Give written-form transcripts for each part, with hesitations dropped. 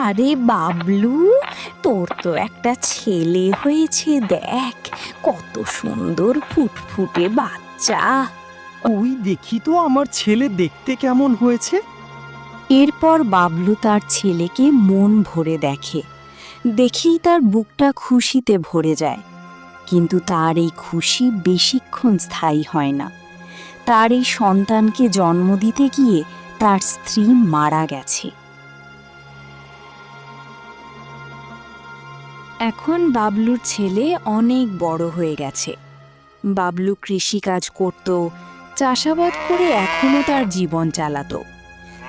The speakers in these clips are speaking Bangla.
আরে বাবলু, তোর তো একটা ছেলে হয়েছে, দেখ কত সুন্দর ফুটফুটে বাচ্চা। ওই দেখি তো আমার ছেলে দেখতে কেমন হয়েছে। এরপর বাবলু তার ছেলেকে মন ভরে দেখে, দেখেই তার বুকটা খুশিতে ভরে যায়। কিন্তু তার এই খুশি বেশিক্ষণ স্থায়ী হয় না। তার এই সন্তানকে জন্ম দিতে গিয়ে তার স্ত্রী মারা গেছে। এখন বাবলুর ছেলে অনেক বড় হয়ে গেছে। বাবলু কৃষিকাজ করত, চাষাবাদ করে এখনো তার জীবন চালাতো।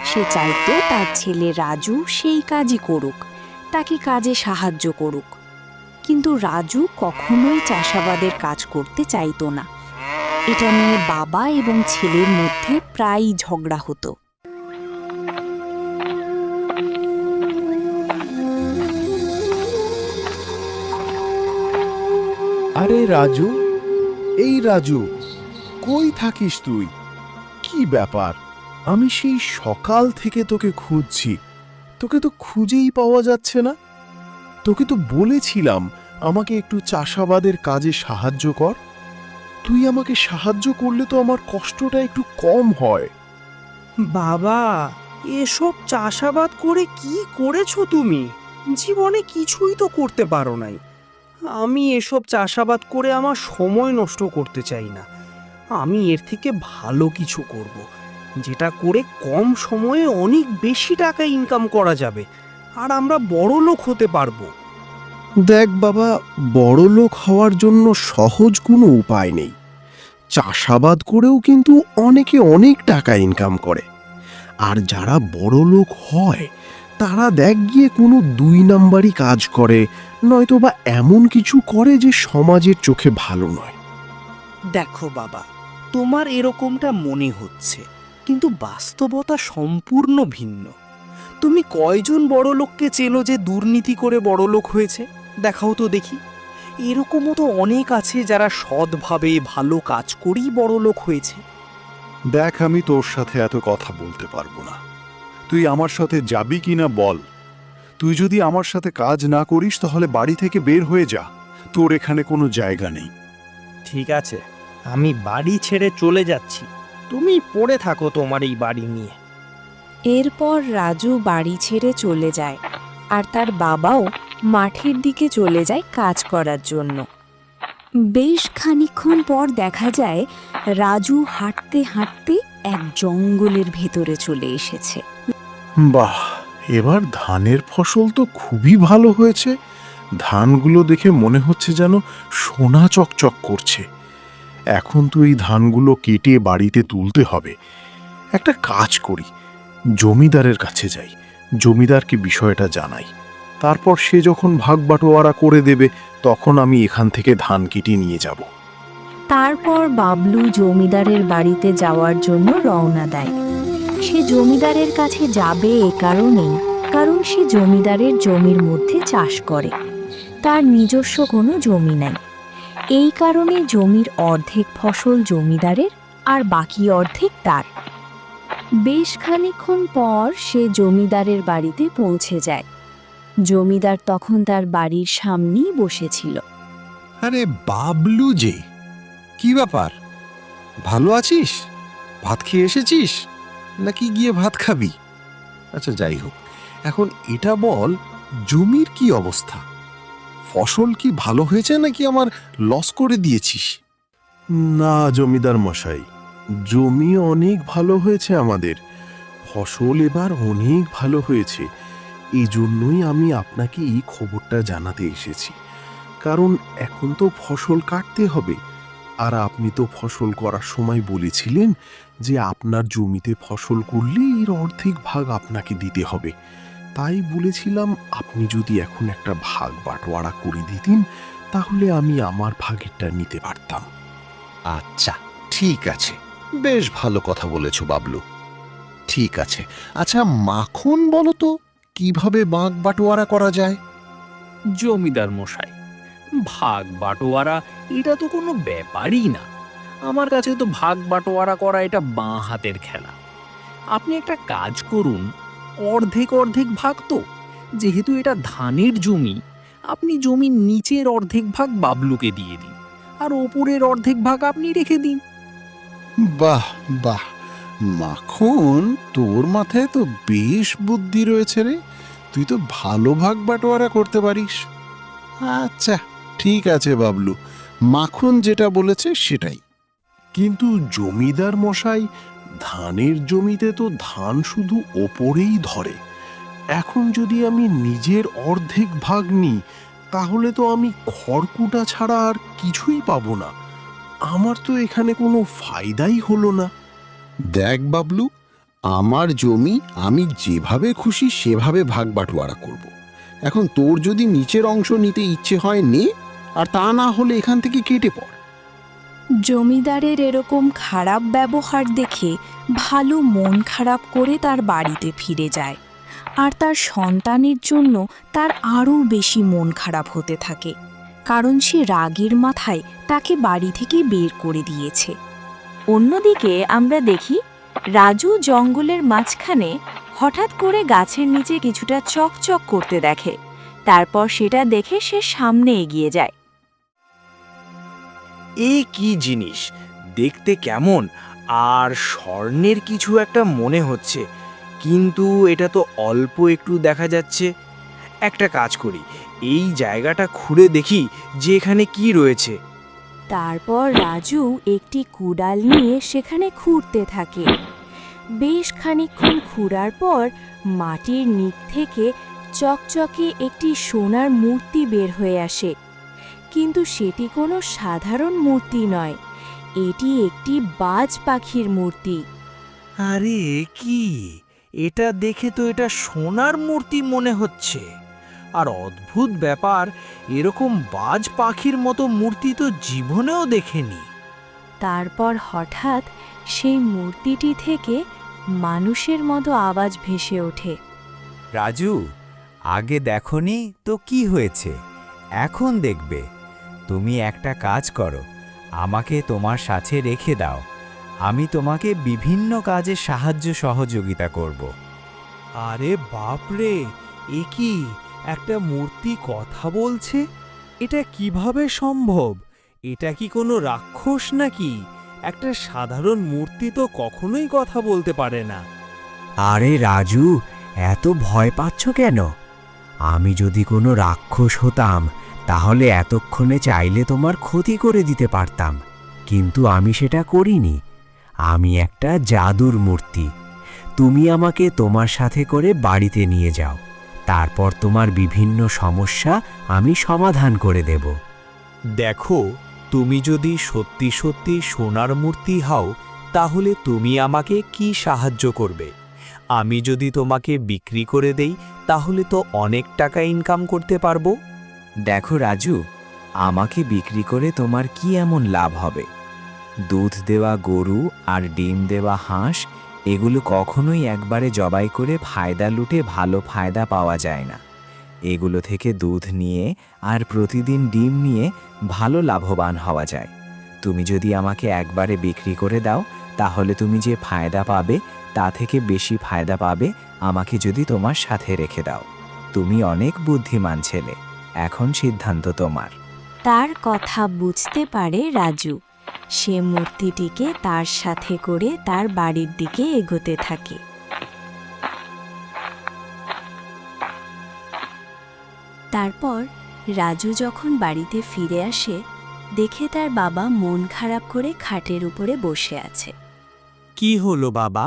সে চাইতো তার ছেলে রাজু সেই কাজই করুক, তাকে কাজে সাহায্য করুক। কিন্তু রাজু কখনোই চাষাবাদের কাজ করতে চাইতো না। এটা নিয়ে বাবা এবং ছেলের মধ্যে প্রায়ই ঝগড়া হতো। আরে রাজু, এই রাজু, কই থাকিস তুই? কি ব্যাপার? আমি সেই সকাল থেকে তোকে খুঁজছি, তোকে তো খুঁজেই পাওয়া যাচ্ছে না। তোকে তো বলেছিলাম আমাকে একটু চাষাবাদের কাজে সাহায্য কর। তুই আমাকে সাহায্য করলে তো আমার কষ্টটা একটু কম হয়। বাবা, এসব চাষাবাদ করে কি করেছো তুমি? জীবনে কিছুই তো করতে পারো নাই। আমি এসব চাষাবাদ করে আমার সময় নষ্ট করতে চাই না। আমি এর থেকে ভালো কিছু করব, যেটা করে কম সময়ে অনেক বেশি টাকা ইনকাম করা যাবে, আর আমরা বড় লোক হতে পারবো। দেখ বাবা, বড়লোক হওয়ার জন্য সহজ কোনো উপায় নেই। চাষাবাদ করেও কিন্তু অনেকে অনেক টাকা ইনকাম করে। আর যারা বড়লোক হয় তারা দেখ গিয়ে কোনো ২ নাম্বারই কাজ করে, নয়তোবা এমন কিছু করে যে সমাজের চোখে ভালো নয়। দেখো বাবা, তোমার এরকমটা মনে হচ্ছে, কিন্তু বাস্তবতা সম্পূর্ণ ভিন্ন। তুমি কয়জন বড় লোককে চেনো যে দুর্নীতি করে বড় লোক হয়েছে? দেখাও তো দেখি। এরকমও তো অনেক আছে যারা সৎভাবে ভালো কাজ করেই বড় লোক হয়েছে। দেখ, আমি তোর সাথে এত কথা বলতে পারবো না। তুই আমার সাথে যাবি কিনা বল। তুই যদি আমার সাথে কাজ না করিস তাহলে বাড়ি থেকে বের হয়ে যা, তোর এখানে কোনো জায়গা নেই। ঠিক আছে, আমি বাড়ি ছেড়ে চলে যাচ্ছি। তুমি পড়ে থাকো তোমার এই বাড়ি নিয়ে। এরপর রাজু বাড়ি ছেড়ে চলে যায়, আর তার বাবাও মাঠের দিকে চলে যায় কাজ করার জন্য। বেশ খানিকক্ষণ পর দেখা যায় রাজু হাঁটতে হাঁটতে এক জঙ্গলের ভেতরে চলে এসেছে। বাহ, এবার ধানের ফসল তো খুবই ভালো হয়েছে। ধানগুলো দেখে মনে হচ্ছে যেন সোনা চকচক করছে। এখন তো এই ধানগুলো কেটে বাড়িতে তুলতে হবে। একটা কাজ করি, জমিদারের কাছে যাই, জমিদারকে বিষয়টা জানাই। তারপর সে যখন ভাগ বাটোয়ারা করে দেবে তখন আমি এখান থেকে ধান কেটে নিয়ে যাব। তারপর বাবলু জমিদারের বাড়িতে যাওয়ার জন্য রওনা দেয়। সে জমিদারের কাছে যাবে এ কারণেই, কারণ সে জমিদারের জমির মধ্যে চাষ করে। তার নিজস্ব কোনো জমি নাই। এই কারণে জমির অর্ধেক ফসল জমিদারের আর বাকি অর্ধেক তার। বেশ খানিকক্ষণ পর সে জমিদারের বাড়িতে পৌঁছে যায়। জমিদার তখন তার বাড়ির সামনেই বসেছিল। আরে বাবলু যে, কি ব্যাপার? ভালো আছিস? ভাত খেয়ে এসেছিস নাকি গিয়ে ভাত খাবি? আচ্ছা, যাই হোক, এখন এটা বল, জমির কি অবস্থা? ফসল কি ভালো হয়েছে নাকি আমার লস করে দিয়েছিস? না জমিদার মশাই, জমি অনেক ভালো হয়েছে আমাদের। ফসল এবার অনেক ভালো হয়েছে। এই জন্যই আমি আপনাকে এই খবরটা জানাতে এসেছি। কারণ এখন তো ফসল কাটতে হবে, আর আপনি তো ফসল করার সময় বলেছিলেন যে আপনার জমিতে ফসল করলে এর অর্ধেক ভাগ আপনাকে দিতে হবে। তাই বলেছিলাম আপনি যদি এখন একটা ভাগ বাটোয়ারা করে দিতেন তাহলে আমি আমার ভাগেরটা নিতে পারতাম। আচ্ছা, ঠিক আছে, বেশ ভালো কথা বলেছো বাবলু। ঠিক আছে, আচ্ছা মাখন বলো তো, কিভাবে ভাগ বাটোয়ারা করা যায়? জমিদার মশাই, ভাগ বাটোয়ারা এটা তো কোনো ব্যাপারই না। আমার কাছে তো ভাগ বাটোয়ারা করা এটা বাঁ হাতের খেলা। আপনি একটা কাজ করুন, অর্ধেক অর্ধেক ভাগ তো, যেহেতু এটা ধানের জমি, আপনি জমির নিচের অর্ধেক ভাগ বাবলুকে দিয়ে দিন, আর ওপরের অর্ধেক ভাগ আপনি রেখে দিন। বাহ বাহ, মাখন, তোর মাথায় তো বেশ বুদ্ধি রয়েছে রে। তুই তো ভালো ভাগ বাটোয়ারা করতে পারিস। আচ্ছা, ঠিক আছে বাবলু, মাখন যেটা বলেছে সেটাই। কিন্তু জমিদার মশাই, ধানের জমিতে তো ধান শুধু ওপরেই ধরে। এখন যদি আমি নিজের অর্ধেক ভাগ নিই, তাহলে তো আমি খড়কুটা ছাড়া আর কিছুই পাবো না। আমার তো এখানে কোনো ফায়দাই হলো না। দেখ বাবলু, আমার জমি আমি যেভাবে খুশি সেভাবে ভাগ বাটোয়ারা করব। এখন তোর যদি নিচের অংশ নিতে ইচ্ছে হয় নে, আর তা না হলে এখান থেকে কেটে পড়। জমিদারের এরকম খারাপ ব্যবহার দেখে ভালু মন খারাপ করে তার বাড়িতে ফিরে যায়, আর তার সন্তানের জন্য তার আরও বেশি মন খারাপ হতে থাকে, কারণ সে রাগের মাথায় তাকে বাড়ি থেকে বের করে দিয়েছে। অন্যদিকে আমরা দেখি রাজু জঙ্গলের মাঝখানে হঠাৎ করে গাছের নিচে কিছুটা চকচক করতে দেখে। তারপর সেটা দেখে সে সামনে এগিয়ে যায়। এ কি জিনিস, দেখতে কেমন আর স্বর্ণের কিছু একটা মনে হচ্ছে, কিন্তু এটা তো অল্প একটু দেখা যাচ্ছে। একটা কাজ করি, এই জায়গাটা খুঁড়ে দেখি যে এখানে কি রয়েছে। তারপর রাজু একটি কুড়াল নিয়ে সেখানে খুঁড়তে থাকে। বেশ খানিকক্ষণ খুঁড়ার পর মাটির নিচ থেকে চকচকে একটি সোনার মূর্তি বের হয়ে আসে, কিন্তু সেটি কোনো সাধারণ মূর্তি নয়, এটি একটি বাজ পাখির মূর্তি। আরে কি, এটা দেখে তো এটা সোনার মূর্তি মনে হচ্ছে। আর অদ্ভুত ব্যাপার, এরকম বাজ পাখির মতো মূর্তি তো জীবনেও দেখেনি। তারপর হঠাৎ সেই মূর্তিটি থেকে মানুষের মতো আওয়াজ ভেসে ওঠে। রাজু, আগে দেখনি তো কি হয়েছে, এখন দেখবে। তুমি একটা কাজ করো, আমাকে তোমার সাথে রেখে দাও, আমি তোমাকে বিভিন্ন কাজে সাহায্য সহযোগিতা করব। আরে বাপরে, এ কি, একটা মূর্তি কথা বলছে? এটা কিভাবে সম্ভব? এটা কি কোনো রাক্ষস নাকি? একটা সাধারণ মূর্তি তো কখনোই কথা বলতে পারে না। আরে রাজু, এত ভয় পাচ্ছ কেন? আমি যদি কোনো রাক্ষস হতাম তাহলে এতক্ষণে চাইলে তোমার ক্ষতি করে দিতে পারতাম, কিন্তু আমি সেটা করিনি। আমি একটা জাদুর মূর্তি। তুমি আমাকে তোমার সাথে করে বাড়িতে নিয়ে যাও, তারপর তোমার বিভিন্ন সমস্যা আমি সমাধান করে দেব। দেখো, তুমি যদি সত্যি সত্যি সোনার মূর্তি হও, তাহলে তুমি আমাকে কি সাহায্য করবে? আমি যদি তোমাকে বিক্রি করে দেই, তাহলে তো অনেক টাকা ইনকাম করতে পারবো। দেখো রাজু, আমাকে বিক্রি করে তোমার কি এমন লাভ হবে? দুধ দেওয়া গরু আর ডিম দেওয়া হাঁস, এগুলো কখনোই একবারে জবাই করে ফায়দা লুটে ভালো ফায়দা পাওয়া যায় না। এগুলো থেকে দুধ নিয়ে আর প্রতিদিন ডিম নিয়ে ভালো লাভবান হওয়া যায়। তুমি যদি আমাকে একবারে বিক্রি করে দাও, তাহলে তুমি যে ফায়দা পাবে তা থেকে বেশি ফায়দা পাবে আমাকে যদি তোমার সাথে রেখে দাও। তুমি অনেক বুদ্ধিমান ছেলে, এখন সিদ্ধান্ত তোমার। তার কথা বুঝতে পারে রাজু। সে মূর্তিটিকে তার সাথে করে তার বাড়ির দিকে এগোতে থাকে। তারপর রাজু যখন বাড়িতে ফিরে আসে, দেখে তার বাবা মন খারাপ করে খাটের উপরে বসে আছে। কি হলো বাবা,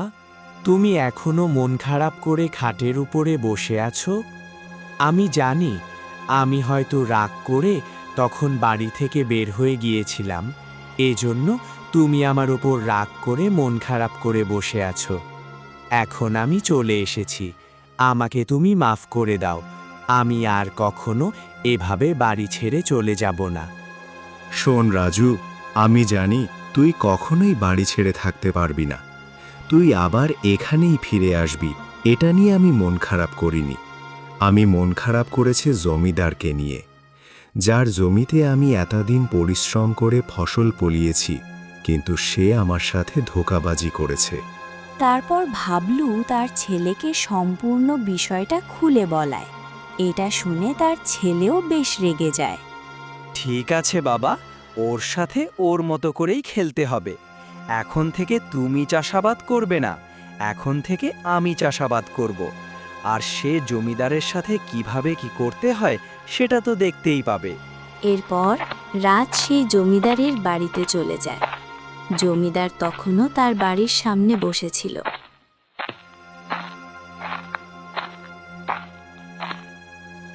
তুমি এখনো মন খারাপ করে খাটের উপরে বসে আছো? আমি জানি, আমি হয়তো রাগ করে তখন বাড়ি থেকে বের হয়ে গিয়েছিলাম, এজন্য তুমি আমার ওপর রাগ করে মন খারাপ করে বসে আছো। এখন আমি চলে এসেছি, আমাকে তুমি মাফ করে দাও। আমি আর কখনো এভাবে বাড়ি ছেড়ে চলে যাব না। শোন রাজু, আমি জানি তুই কখনোই বাড়ি ছেড়ে থাকতে পারবি না। তুই আবার এখানেই ফিরে আসবি, এটা নিয়ে আমি মন খারাপ করিনি। আমি মন খারাপ করেছে জমিদারকে নিয়ে, যার জমিতে আমি এতদিন পরিশ্রম করে ফসল ফলিয়েছি, কিন্তু সে আমার সাথে ধোঁকাবাজি করেছে। তারপর ভাবলু তার ছেলেকে সম্পূর্ণ বিষয়টা খুলে বলায়। এটা শুনে তার ছেলেও বেশ রেগে যায়। ঠিক আছে বাবা, ওর সাথে ওর মতো করেই খেলতে হবে। এখন থেকে তুমি চাষাবাদ করবে না, এখন থেকে আমি চাষাবাদ করব। আর সে জমিদারের সাথে কিভাবে কি করতে হয় সেটা তো দেখতেই পাবে। এরপর রাজ সেই জমিদারের বাড়িতে চলে যায়। জমিদার তখনও তার বাড়ির সামনে বসেছিল।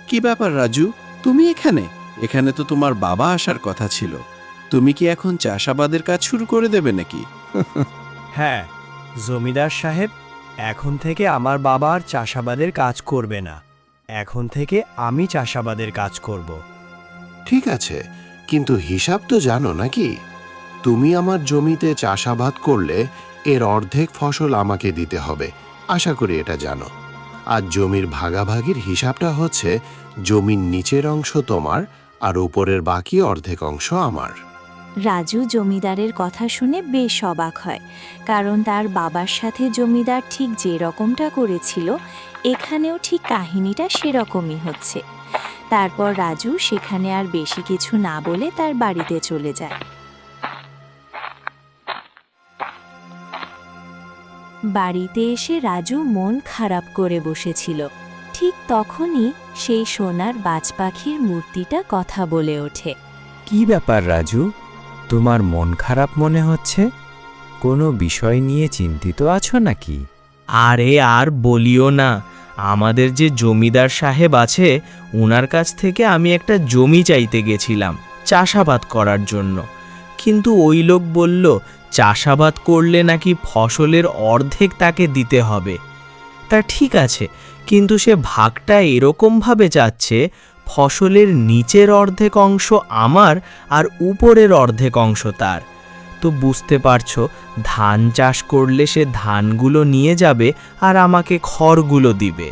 কি ব্যাপার রাজু, তুমি এখানে? এখানে তো তোমার বাবা আসার কথা ছিল। তুমি কি এখন চাষাবাদের কাজ শুরু করে দেবে নাকি? হ্যাঁ জমিদার সাহেব, এখন থেকে আমার বাবা আর চাষাবাদের কাজ করবে না, এখন থেকে আমি চাষাবাদের কাজ করব। ঠিক আছে, কিন্তু হিসাব তো জানো নাকি? তুমি আমার জমিতে চাষাবাদ করলে এর অর্ধেক ফসল আমাকে দিতে হবে, আশা করি এটা জানো। আর জমির ভাগাভাগির হিসাবটা হচ্ছে জমির নিচের অংশ তোমার আর উপরের বাকি অর্ধেক অংশ আমার। রাজু জমিদারের কথা শুনে বেশ অবাক হয়, কারণ তার বাবার সাথে জমিদার ঠিক যে রকমটা করেছিল এখানেও ঠিক কাহিনীটা সেরকমই হচ্ছে। তারপর রাজু সেখানে আর বেশি কিছু না বলে তার বাড়িতে চলে যায়। বাড়িতে এসে রাজু মন খারাপ করে বসেছিল। ঠিক তখনই সেই সোনার বাজ পাখির মূর্তিটা কথা বলে ওঠে। কি ব্যাপার রাজু, তোমার মন খারাপ মনে হচ্ছে? কোনো বিষয় নিয়ে চিন্তিত আছো নাকি? আরে আর বলিও না, আমাদের যে জমিদার সাহেব আছে ওনার কাছ থেকে আমি একটা জমি চাইতে গেছিলাম চাষাবাদ করার জন্য, কিন্তু ওই লোক বলল চাষাবাদ করলে নাকি ফসলের অর্ধেক তাকে দিতে হবে। তা ঠিক আছে, কিন্তু সে ভাগটা এরকমভাবে চাচ্ছে ফসলের নিচের অর্ধেক অংশ আমার আর উপরের অর্ধেক অংশ তার। তো বুঝতে পারছো, ধান চাষ করলে সে ধানগুলো নিয়ে যাবে আর আমাকে খড়গুলো দিবে।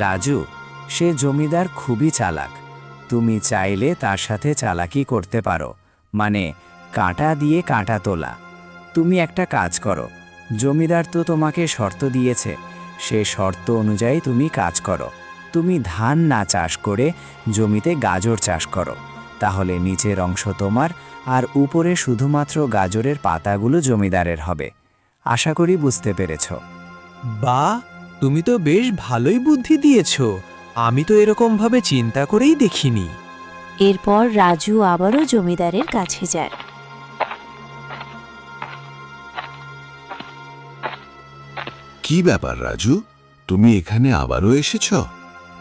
রাজু, সে জমিদার খুবই চালাক। তুমি চাইলে তার সাথে চালাকি করতে পারো, মানে কাঁটা দিয়ে কাঁটা তোলা। তুমি একটা কাজ করো, জমিদার তো তোমাকে শর্ত দিয়েছে, সে শর্ত অনুযায়ী তুমি কাজ করো। তুমি ধান না চাষ করে জমিতে গাজর চাষ করো, তাহলে নিচের অংশ তোমার আর উপরে শুধুমাত্র গাজরের পাতাগুলো জমিদারের হবে। আশা করি বুঝতে পেরেছো। বাহ, তুমি তো বেশ ভালোই বুদ্ধি দিয়েছো, আমি তো এরকমভাবে চিন্তা করেই দেখিনি। এরপর রাজু আবারও জমিদারের কাছে যায়। কি ব্যাপার রাজু, তুমি এখানে আবারও এসেছ?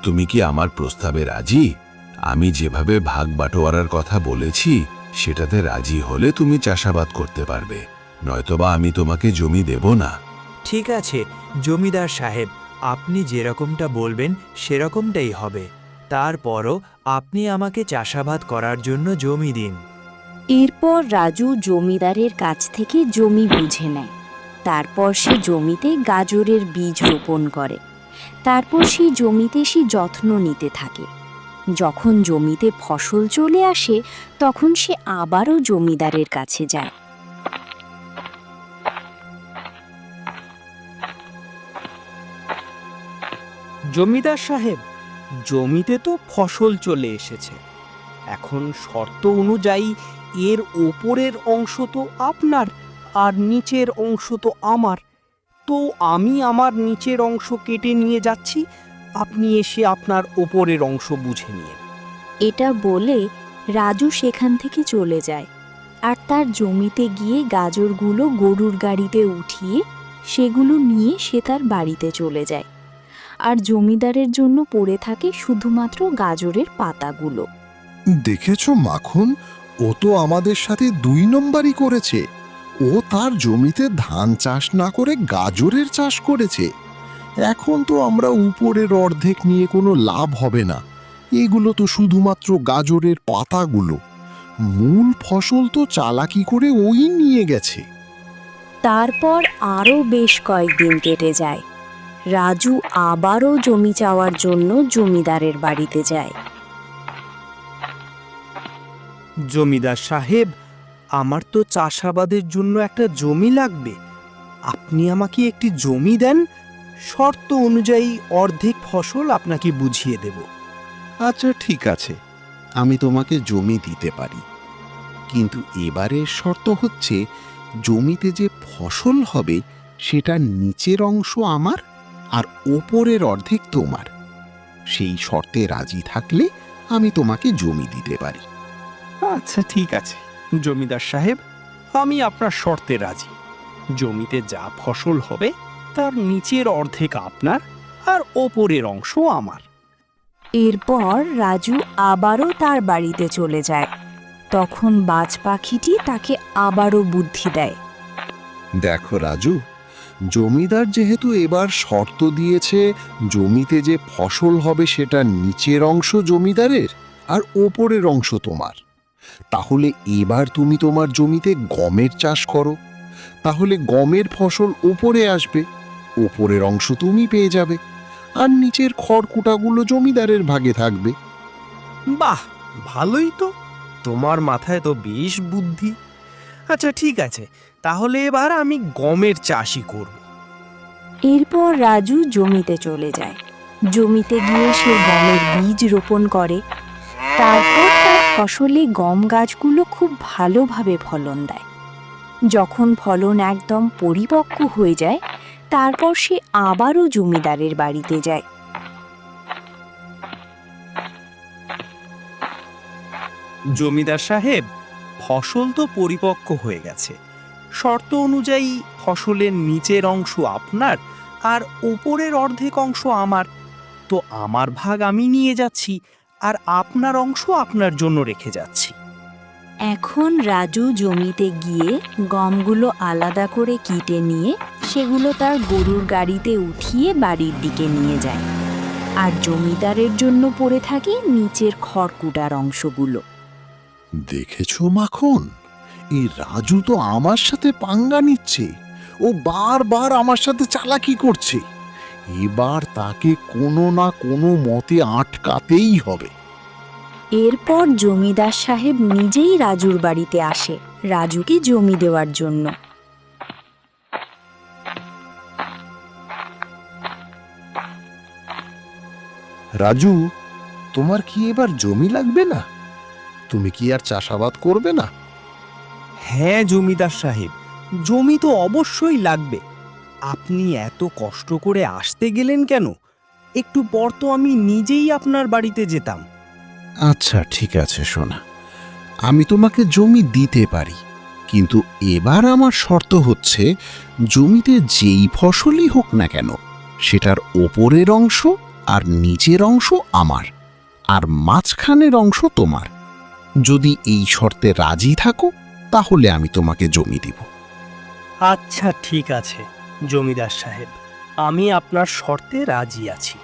তুমি কি আমার প্রস্তাবে রাজি? আমি যেভাবে ভাগ বাটোয়ারার কথা বলেছি সেটাতে রাজি হলে তুমি চাষাবাদ করতে পারবে, নয়তোবা আমি তোমাকে জমি দেব না। ঠিক আছে জমিদার সাহেব, আপনি যেরকমটা বলবেন সেরকমটাই হবে। তারপরও আপনি আমাকে চাষাবাদ করার জন্য জমি দিন। এরপর রাজু জমিদারের কাছ থেকে জমি বুঝে নেয়। তারপর সে জমিতে গাজরের বীজ রোপণ করে। তারপর সেই জমিতে সে যত্ন নিতে থাকে। যখন জমিতে ফসল চলে আসে তখন সে আবারও জমিদারের কাছে যায়। জমিদার সাহেব, জমিতে তো ফসল চলে এসেছে, এখন শর্ত অনুযায়ী এর ওপরের অংশ তো আপনার আর নিচের অংশ তো আমার। তো আমি আমার নিচের অংশ কেটে নিয়ে যাচ্ছি, আপনি এসে আপনার ওপরের অংশ বুঝে নিন। এটা বলে রাজু সেখান থেকে চলে যায় আর তার জমিতে গিয়ে গাজরগুলো গরুর গাড়িতে উঠিয়ে সেগুলো নিয়ে সে তার বাড়িতে চলে যায়। আর জমিদারের জন্য পড়ে থাকে শুধুমাত্র গাজরের পাতাগুলো। দেখেছো মাখন, ও তো আমাদের সাথে 2 নম্বরই করেছে। ও তার জমিতে ধান চাষ না করে গাজরের চাষ করেছে। এখন তো আমরা উপরের অর্ধেক নিয়ে কোনো লাভ হবে না, এগুলো তো শুধুমাত্র গাজরের পাতাগুলো। মূল ফসল তো চালাকি করে ওই নিয়ে গেছে। তারপর আরও বেশ কয়েকদিন কেটে যায়। রাজু আবারও জমি চাওয়ার জন্য জমিদারের বাড়িতে যায়। জমিদার সাহেব, আমার তো চাষাবাদের জন্য একটা জমি লাগবে, আপনি আমাকে একটি জমি দেন, শর্ত অনুযায়ী অর্ধেক ফসল আপনাকে বুঝিয়ে দেব। আচ্ছা ঠিক আছে, আমি তোমাকে জমি দিতে পারি, কিন্তু এবারের শর্ত হচ্ছে জমিতে যে ফসল হবে সেটা নিচের অংশ আমার আর ওপরের অর্ধেক তোমার। সেই শর্তে রাজি থাকলে আমি তোমাকে জমি দিতে পারি। আচ্ছা ঠিক আছে জমিদার সাহেব, আমি আপনার শর্তে রাজি। জমিতে যা ফসল হবে তার নিচের অর্ধেক আপনার আর ওপরের অংশ আমার। এরপর রাজু আবারও তার বাড়িতে চলে যায়। তখন বাজ পাখিটি তাকে আবারও বুদ্ধি দেয়। দেখো রাজু, জমিদার যেহেতু এবার শর্ত দিয়েছে জমিতে যে ফসল হবে সেটা নিচের অংশ জমিদারের আর ওপরের অংশ তোমার, তাহলে এবার তুমি তোমার জমিতে গমের চাষ করো। তাহলে গমের ফসল ওপরে আসবে, ওপরের অংশ তুমি পেয়ে যাবে, আর নিচের খড়কুটাগুলো জমিদারের ভাগে থাকবে। বাহ, ভালোই তো, তোমার মাথায় তো বেশ বুদ্ধি। আচ্ছা ঠিক আছে, তাহলে এবার আমি গমের চাষই করব। এরপর রাজু জমিতে চলে যায়। জমিতে গিয়ে সে গমের বীজ রোপণ করে। তারপর তার ফসলে গম গাছগুলো খুব ভালোভাবে ফলন দেয়। যখন ফলন একদম পরিপক্ক হয়ে যায়, তারপর সে আবারও জমিদারের বাড়িতে যায়। জমিদার সাহেব, ফসল তো পরিপক্ক হয়ে গেছে। শর্ত অনুযায়ী ফসলের নিচের অংশ আপনার আর উপরের অর্ধেক অংশ আমার। তো আমার ভাগ আমি নিয়ে যাচ্ছি, আর আপনার অংশ আপনার জন্য রেখে যাচ্ছি। এখন রাজু জমিতে গিয়ে গমগুলো আলাদা করে কেটে নিয়ে সেগুলো তার গরুর গাড়িতে উঠিয়ে বাড়ির দিকে নিয়ে যায়। আর জমিদারের জন্য পড়ে থাকে নিচের খড়কুটার অংশগুলো। দেখেছো মাখন, এই রাজু তো আমার সাথে পাঙ্গা নিচ্ছে। ও বারবার আমার সাথে চালাকি করছে। এবার তাকে কোনো না কোনো মতে আটকাতেই হবে। এরপর জমিদার সাহেব নিজেই রাজুর বাড়িতে আসে রাজুকে জমি দেওয়ার জন্য। রাজু, তোমার কি এবার জমি লাগবে না? তুমি কি আর চাষাবাদ করবে না? হ্যাঁ জমিদার সাহেব, জমি তো অবশ্যই লাগবে। আপনি এত কষ্ট করে আসতে গেলেন কেন? একটু পর তো আমি নিজেই আপনার বাড়িতে যেতাম। আচ্ছা ঠিক আছে সোনা, আমি তোমাকে জমি দিতে পারি, কিন্তু এবার আমার শর্ত হচ্ছে জমিতে যেই ফসলই হোক না কেন সেটার ওপরের অংশ আর নিচের অংশ আমার, আর মাঝখানের অংশ তোমার। যদি এই শর্তে রাজি থাকো তাহলে আমি তোমাকে জমি দিব। আচ্ছা ঠিক আছে জমিদার সাহেব, আমি আপনার শর্তে রাজি আছি।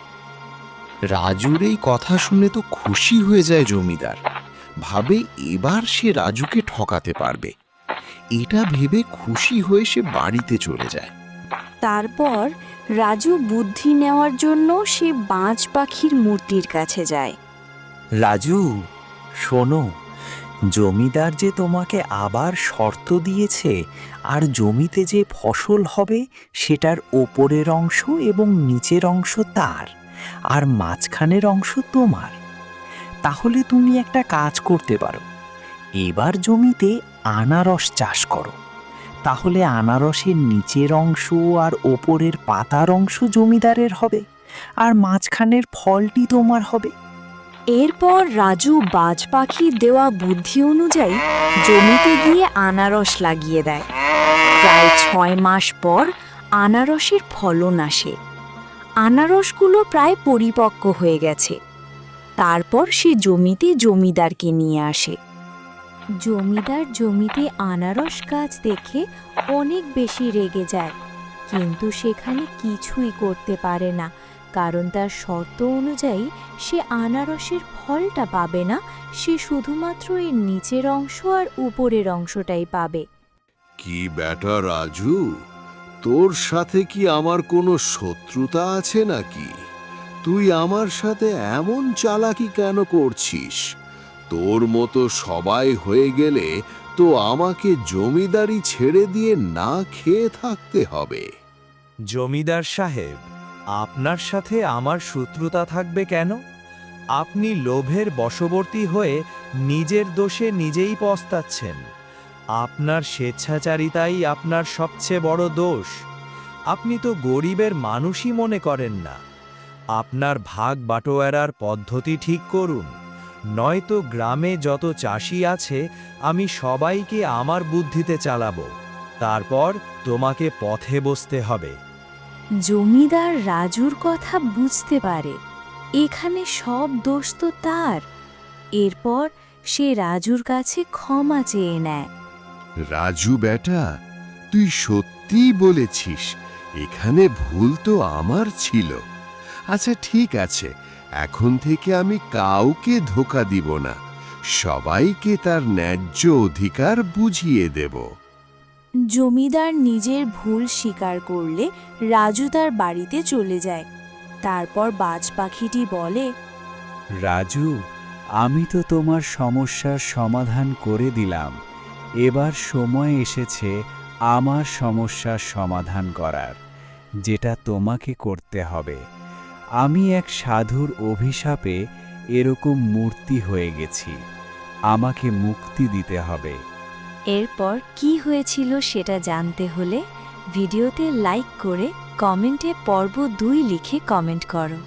রাজুর এই কথা শুনে তো খুশি হয়ে যায় জমিদার, ভাবে এবার সে রাজুকে ঠকাতে পারবে। এটা ভেবে খুশি হয়ে সে বাড়িতে চলে যায়। তারপর রাজু বুদ্ধি নেওয়ার জন্য সে বাজ পাখির মূর্তির কাছে যায়। রাজু, শোনো, জমিদার যে তোমাকে আবার শর্ত দিয়েছে আর জমিতে যে ফসল হবে সেটার ওপরের অংশ এবং নিচের অংশ তার, আর মাঝখানের অংশ তোমার। তাহলে তুমি একটা কাজ করতে পারো, এবার জমিতে আনারস চাষ করো। তাহলে আনারসের নিচের অংশ আর ওপরের পাতার অংশ জমিদারের হবে, আর মাঝখানের ফলটি তোমার হবে। এরপর রাজু বাজ পাখির দেওয়া বুদ্ধি অনুযায়ী জমিতে গিয়ে আনারস লাগিয়ে দেয়। প্রায় 6 মাস পর আনারসের ফলন আসে। আনারসগুলো প্রায় পরিপক্ক হয়ে গেছে। তারপর সে জমিতে জমিদারকে নিয়ে আসে। জমিদার জমিতে আনারস গাছ দেখে অনেক বেশি রেগে যায়, কিন্তু সেখানে কিছুই করতে পারে না, কারণ তার শর্ত অনুযায়ী সে আনারসের ফলটা পাবে না, সে শুধুমাত্র এর নিচের অংশ আর উপরের অংশটাই পাবে। কি ব্যাটা রাজু, তোর সাথে কি আমার কোনো শত্রুতা আছে নাকি? তুই আমার সাথে এমন চালাকি কেন করছিস? তোর মতো সবাই হয়ে গেলে তো আমাকে জমিদারি ছেড়ে দিয়ে না খেয়ে থাকতে হবে। জমিদার সাহেব, আপনার সাথে আমার শত্রুতা থাকবে কেন? আপনি লোভের বশবর্তী হয়ে নিজের দোষে নিজেই পস্তাচ্ছেন। আপনার স্বেচ্ছাচারিতাই আপনার সবচেয়ে বড় দোষ। আপনি তো গরিবের মানুষই মনে করেন না। আপনার ভাগ বাটোয়ারার পদ্ধতি ঠিক করুন, নয়তো গ্রামে যত চাষি আছে আমি সবাইকে আমার বুদ্ধিতে চালাবো। তারপর তোমাকে পথে বসতে হবে। জমিদার রাজুর কথা বুঝতে পারে এখানে সব দোষ তো তার। এরপর সে রাজুর কাছে ক্ষমা চেয়ে নেয়। রাজু বেটা, তুই সত্যিই বলেছিস, এখানে ভুল তো আমার ছিল। আচ্ছা ঠিক আছে, এখন থেকে আমি কাউকে ধোঁকা দিব না, সবাইকে তার ন্যায্য অধিকার বুঝিয়ে দেব। জমিদার নিজের ভুল স্বীকার করলে রাজু তার বাড়িতে চলে যায়। তারপর বাজ পাখিটি বলে, রাজু, আমি তো তোমার সমস্যার সমাধান করে দিলাম। এবার সময় এসেছে আমার সমস্যার সমাধান করার, যেটা তোমাকে করতে হবে। আমি এক সাধুর অভিশাপে এরকম মূর্তি হয়ে গেছি, আমাকে মুক্তি দিতে হবে। এরপর কি হয়েছিল সেটা জানতে হলে ভিডিওতে লাইক করে কমেন্টে পর্ব 2 লিখে কমেন্ট করো।